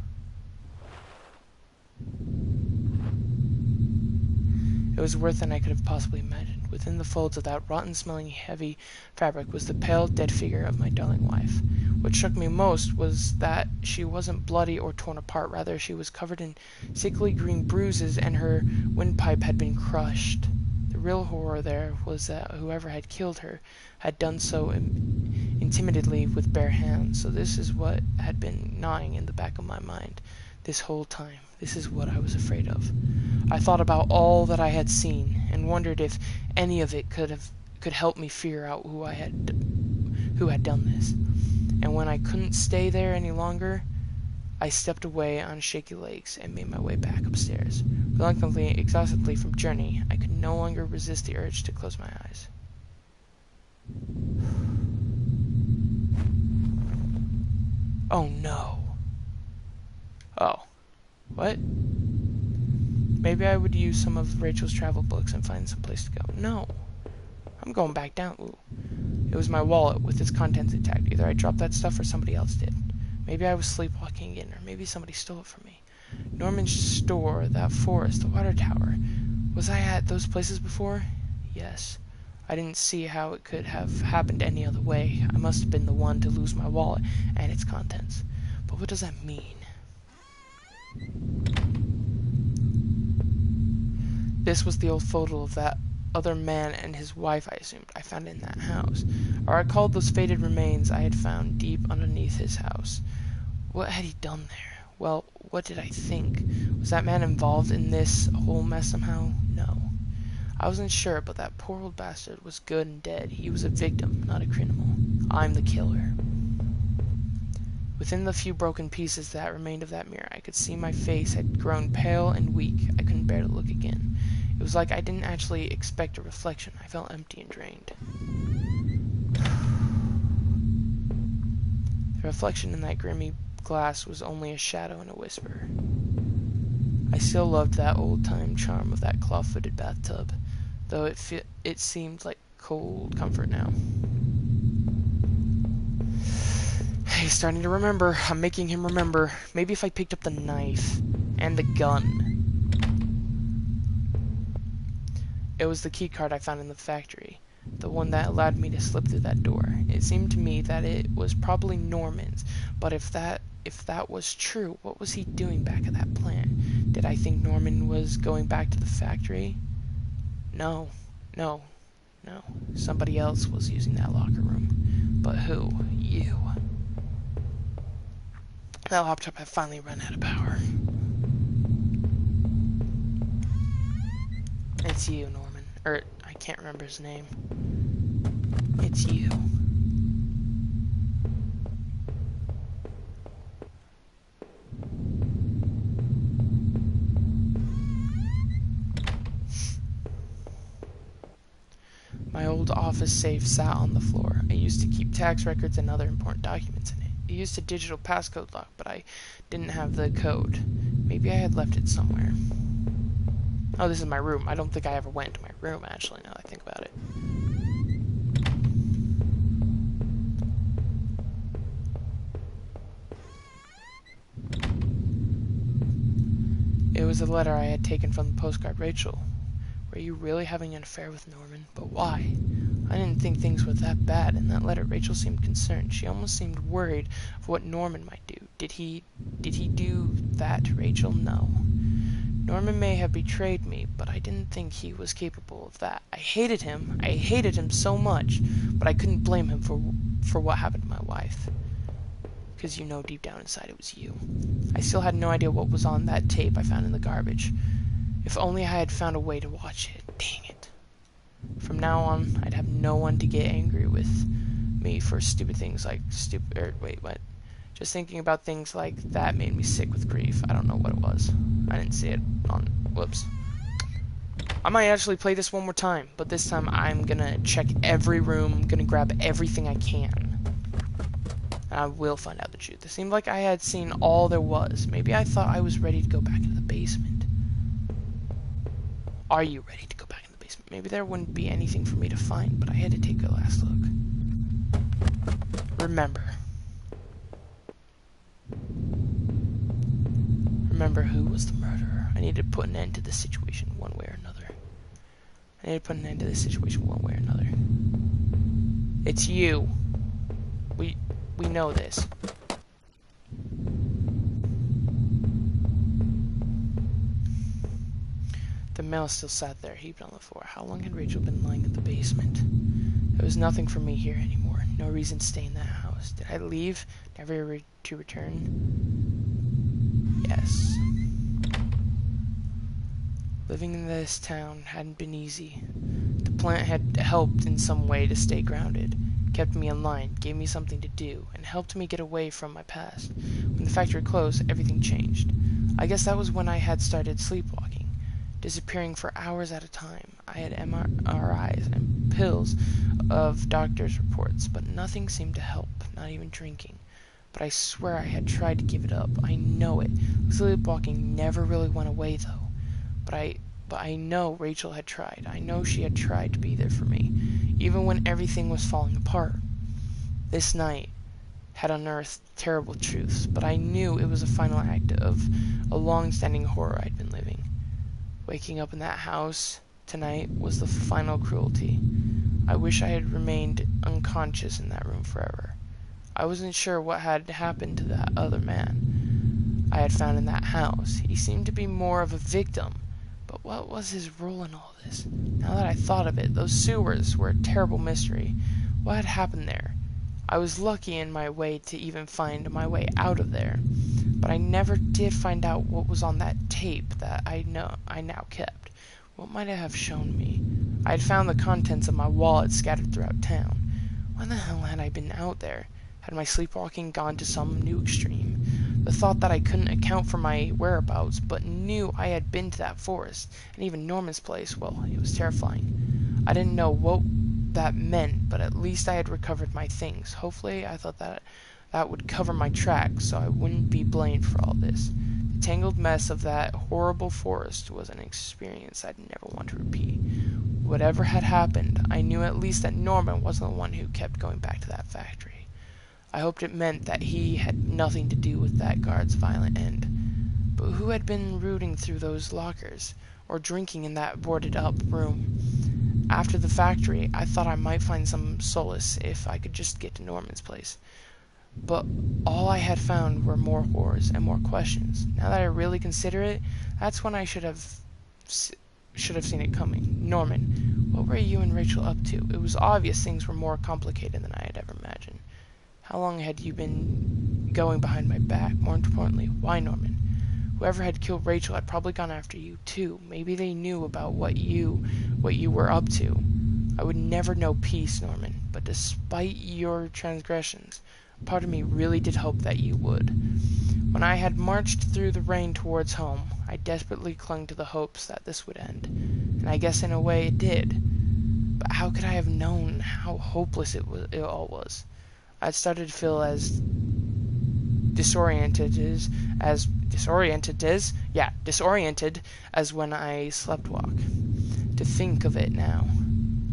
[SPEAKER 1] It was worse than I could have possibly imagined. Within the folds of that rotten-smelling, heavy fabric was the pale, dead figure of my darling wife. What struck me most was that she wasn't bloody or torn apart. Rather, she was covered in sickly green bruises, and her windpipe had been crushed. The real horror there was that whoever had killed her had done so intimately with bare hands. So this is what had been gnawing in the back of my mind this whole time. This is what I was afraid of. I thought about all that I had seen and wondered if any of it could help me figure out who had done this. And when I couldn't stay there any longer, I stepped away on shaky legs and made my way back upstairs. Reluctantly, exhaustedly from journey, I could no longer resist the urge to close my eyes. Oh no. Oh. What? Maybe I would use some of Rachel's travel books and find some place to go. No. I'm going back down. Ooh. It was my wallet with its contents intact. Either I dropped that stuff or somebody else did. Maybe I was sleepwalking in, or maybe somebody stole it from me. Norman's store, that forest, the water tower. Was I at those places before? Yes. I didn't see how it could have happened any other way. I must have been the one to lose my wallet and its contents. But what does that mean? This was the old photo of that other man and his wife, I assumed. I found it in that house. Or I called those faded remains I had found deep underneath his house. What had he done there? Well, what did I think? Was that man involved in this whole mess somehow? No. I wasn't sure, but that poor old bastard was good and dead. He was a victim, not a criminal. I'm the killer. Within the few broken pieces that remained of that mirror, I could see my face had grown pale and weak. I couldn't bear to look again. It was like I didn't actually expect a reflection. I felt empty and drained. The reflection in that grimy glass was only a shadow and a whisper. I still loved that old-time charm of that claw-footed bathtub, though it seemed like cold comfort now. He's starting to remember. I'm making him remember. Maybe if I picked up the knife and the gun. It was the key card I found in the factory, the one that allowed me to slip through that door. It seemed to me that it was probably Norman's, but if that was true, what was he doing back at that plant? Did I think Norman was going back to the factory? No. Somebody else was using that locker room. But who? You. That laptop had finally run out of power. It's you, Norman. I can't remember his name. It's you. My old office safe sat on the floor. I used to keep tax records and other important documents in it. It used a digital passcode lock, but I didn't have the code. Maybe I had left it somewhere. Oh, this is my room. I don't think I ever went to my room, actually, now that I think about it. It was a letter I had taken from the postcard. Rachel, were you really having an affair with Norman? But why? I didn't think things were that bad. In that letter, Rachel seemed concerned. She almost seemed worried of what Norman might do. Did he do that to Rachel? No. Norman may have betrayed me, but I didn't think he was capable of that. I hated him. I hated him so much, but I couldn't blame him for what happened to my wife. Because you know deep down inside it was you. I still had no idea what was on that tape I found in the garbage. If only I had found a way to watch it. Dang it. From now on, I'd have no one to get angry with me for stupid things like Just thinking about things like that made me sick with grief. I don't know what it was. I didn't see it on... Whoops. I might actually play this one more time, but this time I'm gonna check every room, gonna grab everything I can. And I will find out the truth. It seemed like I had seen all there was. Maybe I thought I was ready to go back into the basement. Are you ready to go back in the basement? Maybe there wouldn't be anything for me to find, but I had to take a last look. Remember who was the murderer. I need to put an end to this situation one way or another. It's you. We know this. The mail still sat there, heaped on the floor. How long had Rachel been lying in the basement? There was nothing for me here anymore. No reason to stay in that house. Did I leave, never to return? Yes. Living in this town hadn't been easy. The plant had helped in some way to stay grounded, kept me in line, gave me something to do, and helped me get away from my past. When the factory closed, everything changed. I guess that was when I had started sleepwalking, disappearing for hours at a time. I had MRIs and pills of doctor's reports, but nothing seemed to help, not even drinking. But I swear I had tried to give it up. I know it. Sleepwalking never really went away, though. But I know Rachel had tried. I know she had tried to be there for me, even when everything was falling apart. This night had unearthed terrible truths, but I knew it was a final act of a long-standing horror I'd been living. Waking up in that house tonight was the final cruelty. I wish I had remained unconscious in that room forever. I wasn't sure what had happened to that other man I had found in that house. He seemed to be more of a victim. But what was his role in all this? Now that I thought of it, those sewers were a terrible mystery. What had happened there? I was lucky in my way to even find my way out of there. But I never did find out what was on that tape that I now kept. What might it have shown me? I had found the contents of my wallet scattered throughout town. Why the hell had I been out there? Had my sleepwalking gone to some new extreme? The thought that I couldn't account for my whereabouts, but knew I had been to that forest, and even Norman's place, well, it was terrifying. I didn't know what that meant, but at least I had recovered my things. Hopefully, I thought that would cover my tracks, so I wouldn't be blamed for all this. The tangled mess of that horrible forest was an experience I'd never want to repeat. Whatever had happened, I knew at least that Norman wasn't the one who kept going back to that factory. I hoped it meant that he had nothing to do with that guard's violent end. But who had been rooting through those lockers, or drinking in that boarded-up room? After the factory, I thought I might find some solace if I could just get to Norman's place. But all I had found were more horrors and more questions. Now that I really consider it, that's when I should have seen it coming. Norman, what were you and Rachel up to? It was obvious things were more complicated than I had ever imagined. How long had you been going behind my back? More importantly, why, Norman? Whoever had killed Rachel had probably gone after you, too. Maybe they knew about what you were up to. I would never know peace, Norman, but despite your transgressions, part of me really did hope that you would. When I had marched through the rain towards home, I desperately clung to the hopes that this would end. And I guess in a way it did. But how could I have known how hopeless it all was? I started to feel as disoriented as when I sleptwalk. To think of it now.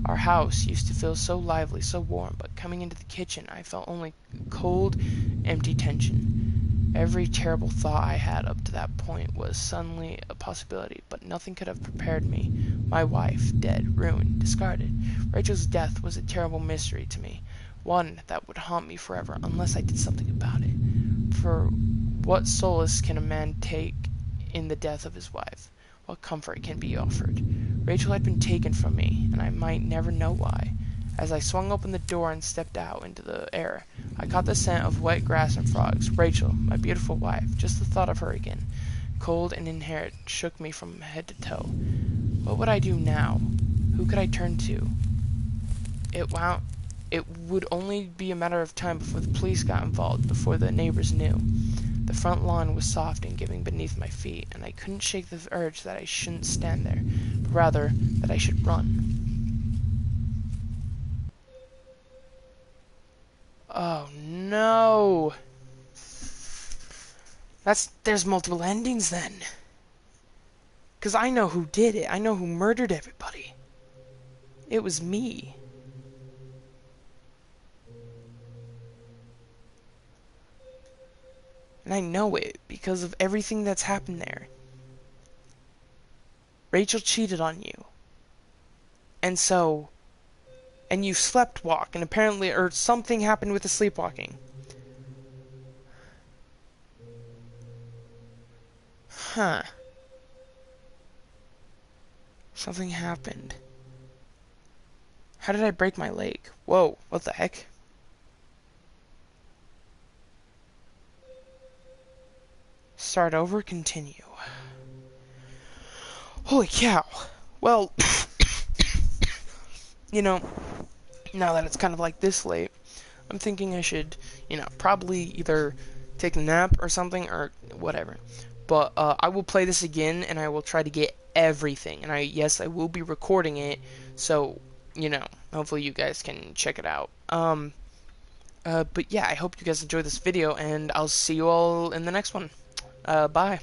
[SPEAKER 1] Our house used to feel so lively, so warm, but coming into the kitchen I felt only cold, empty tension. Every terrible thought I had up to that point was suddenly a possibility, but nothing could have prepared me. My wife, dead, ruined, discarded. Rachel's death was a terrible mystery to me, one that would haunt me forever unless I did something about it. For what solace can a man take in the death of his wife? What comfort can be offered? Rachel had been taken from me, and I might never know why. As I swung open the door and stepped out into the air, I caught the scent of wet grass and frogs. Rachel, my beautiful wife, just the thought of her again, cold and inherent, shook me from head to toe. What would I do now? Who could I turn to? It would only be a matter of time before the police got involved, before the neighbors knew. The front lawn was soft and giving beneath my feet, and I couldn't shake the urge that I shouldn't stand there, but rather that I should run. Oh no! There's multiple endings then. 'Cause I know who did it. I know who murdered everybody. It was me. And I know it because of everything that's happened there. Rachel cheated on you. And you sleptwalk, and apparently, or something happened with the sleepwalking. Huh. Something happened. How did I break my leg? Whoa, what the heck? Start over, continue. Holy cow. Well, now that it's kind of like this late, I'm thinking I should, probably either take a nap or something, or whatever. But I will play this again, and I will try to get everything. And yes, I will be recording it, so, hopefully you guys can check it out. But yeah, I hope you guys enjoyed this video, and I'll see you all in the next one. Bye.